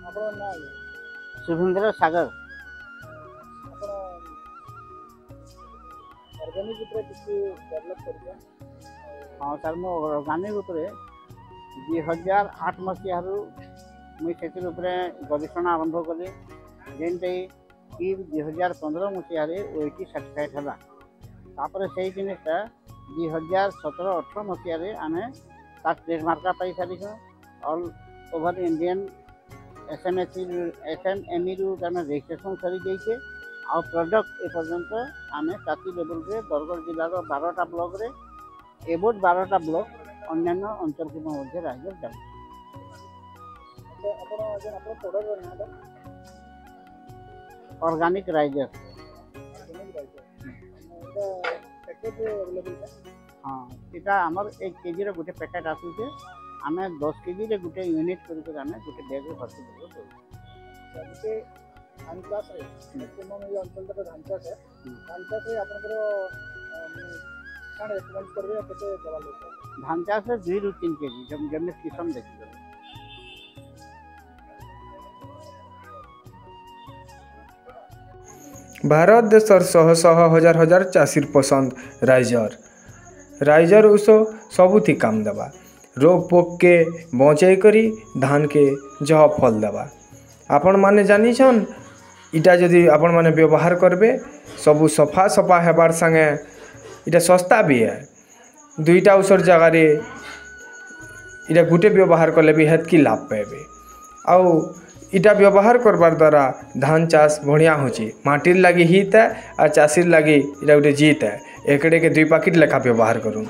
आपन ना शुभेंद्र सागर। आपन ऑर्गेनिक ऊपर किसी डेवलप कर हाँ सर मो ऑर्गेनिक उपरे 2008 मसीह मुई से गवेषणा आरंभ कली जेनटा कि 2015 मसीह ओईटी सर्टिफाइड है तापर से जिनटा 2017-18 मसीह आम ट्रेडमार्क पाई सारी ऑल ओवर इंडियन एसएमएमई रु रजिस्ट्रेशन सरी जाइए आ प्रोडक्ट एपर्यंत आम चाषी लेवल रे बरगढ़ जिलार 12टा ब्लॉक रे एबोट 12टा ब्लॉक अन्य अंचल को मध्य राज्य जाऊँ। ऑर्गेनिक राइजर हाँ यहाँ आमर 1 केजी गोटे पैकेट आसूचे आम 10 केजी रे गोटे यूनिट करके आम गोटे बैग भर्ती गोटे धान चाष मैक्सिमम ये अंचल तक धान चाष है धान चाष आपंकर रेकमेंड करेंगे केते देवा लोग धान चाष 2 ରୁ 3 केजी जब किस्म देखिए भारत देशर शह शह हजार हजार चाषीर पसंद राइजर उस सबुथि काम देवा रोग पोक के बचाई करी धान के जह फल देवा आपण माने जानी छन इटा जदि आपण माने व्यवहार करबे सबु सफा सफा हेबार संगे इटा सस्ता भी है 2टा उसर जगह रे इटा गुटे व्यवहार कले भी हेत की लाभ पाइबे आउ इटा व्यवहार करबार द्वारा धान चाष बढ़िया होची माटिर लगी हित है और चाषीर लगी इटा गोटे जीत है एकड़े के 2 पैकेट लेखा व्यवहार करूँ।